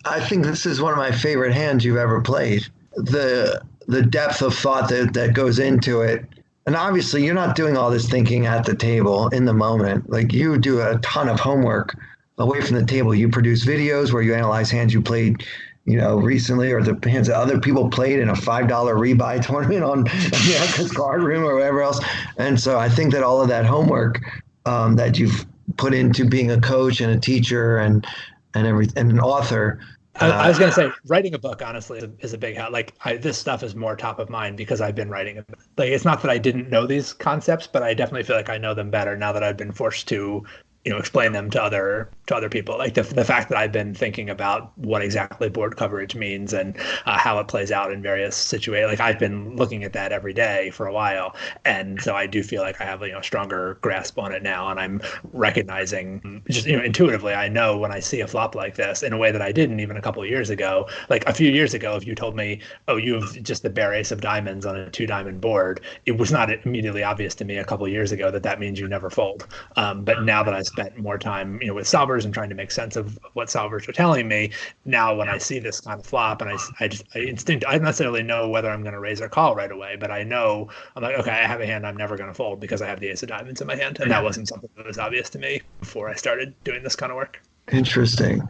I think this is one of my favorite hands you've ever played. The depth of thought that goes into it, And obviously, you're not doing all this thinking at the table in the moment. Like you do a ton of homework away from the table. You produce videos where you analyze hands you played, recently, or the hands that other people played in a $5 rebuy tournament on America's Card Room or wherever else. And so I think that all of that homework that you've put into being a coach and a teacher and an author. I was going to say, writing a book, honestly, is a big help. Like, this stuff is more top of mind because I've been writing it. Like, it's not that I didn't know these concepts, but I definitely feel like I know them better now that I've been forced to, explain them to other people. Like the fact that I've been thinking about what exactly board coverage means and how it plays out in various situations. Like, I've been looking at that every day for a while, and so I do feel like I have a stronger grasp on it now, and I'm recognizing just intuitively. I know when I see a flop like this in a way that I didn't even a couple of years ago. Like a few years ago, if you told me, "Oh, you have just the bare ace of diamonds on a 2-diamond board," it was not immediately obvious to me a couple of years ago that means you never fold. But now that I spent more time, with solvers and trying to make sense of what solvers are telling me, now when I see this kind of flop, and I don't necessarily know whether I'm going to raise or call right away, but I know I'm like, okay, I have a hand I'm never going to fold because I have the ace of diamonds in my hand, and that wasn't something that was obvious to me before I started doing this kind of work. Interesting.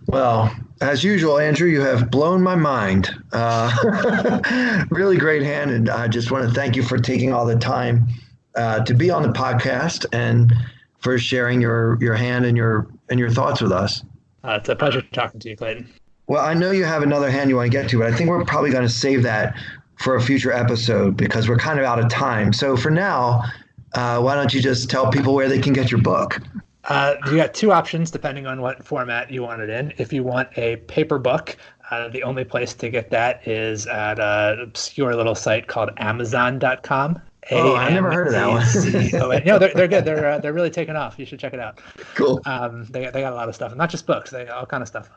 Well, as usual, Andrew, you have blown my mind. Really great hand, and I just want to thank you for taking all the time to be on the podcast and for sharing your hand and your thoughts with us. It's a pleasure talking to you, Clayton. Well, I know you have another hand you want to get to, but I think we're probably going to save that for a future episode because we're kind of out of time. So for now, why don't you just tell people where they can get your book? You got two options depending on what format you want it in. If you want a paper book, the only place to get that is at an obscure little site called Amazon.com. Oh, I never heard of that one. No, they're good. They're really taking off. You should check it out. Cool. They got a lot of stuff, not just books. They got all kind of stuff.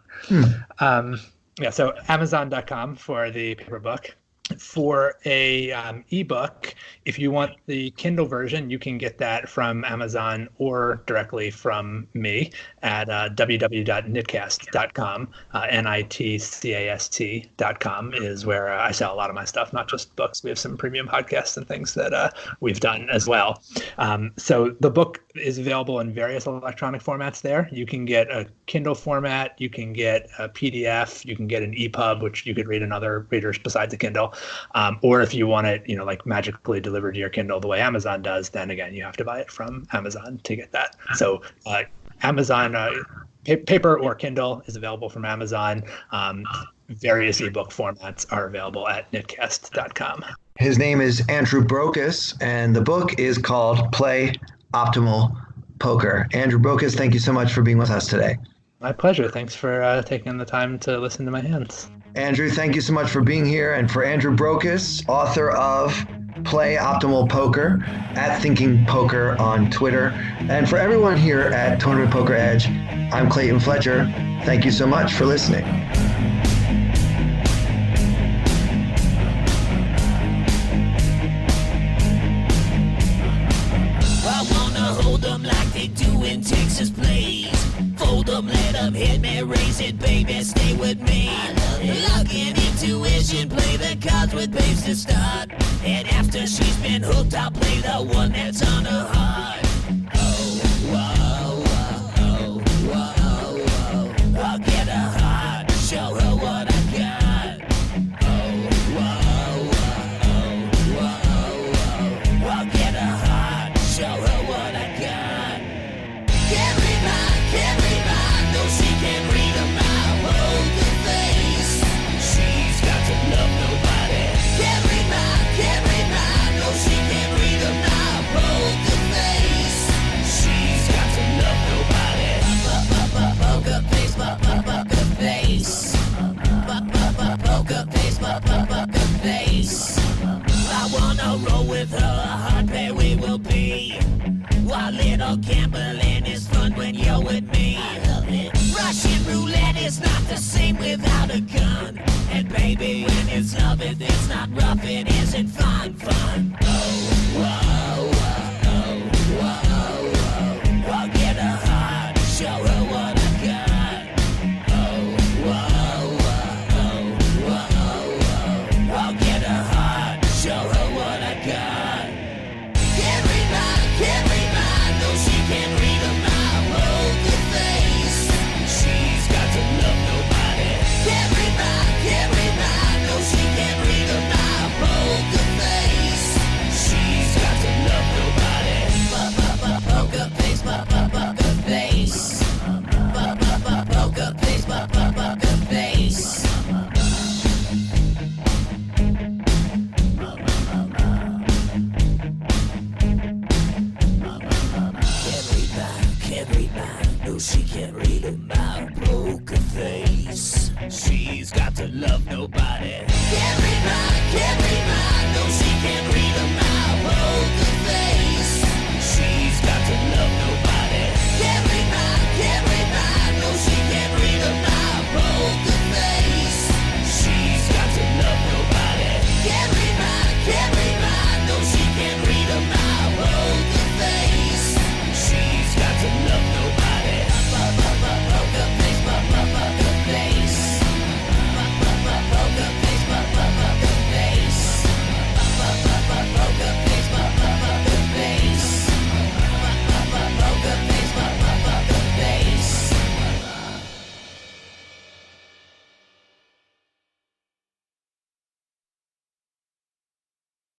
So Amazon.com for the paper book. For a ebook, if you want the Kindle version, you can get that from Amazon or directly from me at www.nitcast.com. nitcast.com is where I sell a lot of my stuff, not just books. We have some premium podcasts and things that we've done as well. So the book is available in various electronic formats there. You can get a Kindle format, you can get a PDF, you can get an EPUB, which you could read in other readers besides a Kindle. Or if you want it, like magically delivered to your Kindle the way Amazon does, then again, you have to buy it from Amazon to get that. So Amazon paper or Kindle is available from Amazon. Various ebook formats are available at nitcast.com. His name is Andrew Brokos, and the book is called Play Optimal Poker. Andrew Brokos, thank you so much for being with us today. My pleasure. Thanks for taking the time to listen to my hands. Andrew, thank you so much for being here. And for Andrew Brokos, author of Play Optimal Poker, at Thinking Poker on Twitter. And for everyone here at Tournament Poker Edge, I'm Clayton Fletcher. Thank you so much for listening. I wanna hold them like they do in Texas Plays. Fold them, let them hit me, raise it, baby, stay with me. Luck and intuition, play the cards with babes to start. And after she's been hooked, I'll play the one that's on her heart. Oh, whoa, whoa, whoa, whoa. I'll get her heart, show her what I got. Oh, whoa, whoa, whoa, whoa. I'll get her heart, show her what I got. Can't read mine, no she can't read a mile. Poker face, she's got to love nobody. Can't read mine, no she can't read a mile. Poker face, she's got to love nobody. Poker face, poker face. Poker face, poker face. I wanna roll with her, a hard pair we will be. While little gambling is fun when you're with me. I love it. Russian roulette is not the same without a gun. And baby, when it's love, it's not rough, it isn't fun. Oh, whoa, whoa, whoa, whoa. I'll get her heart, show her what I got. Oh, whoa, whoa, whoa, whoa. I'll get her heart, show her what I got. can't read my poker face. She's got to love nobody. Can't read my, no, she can't read my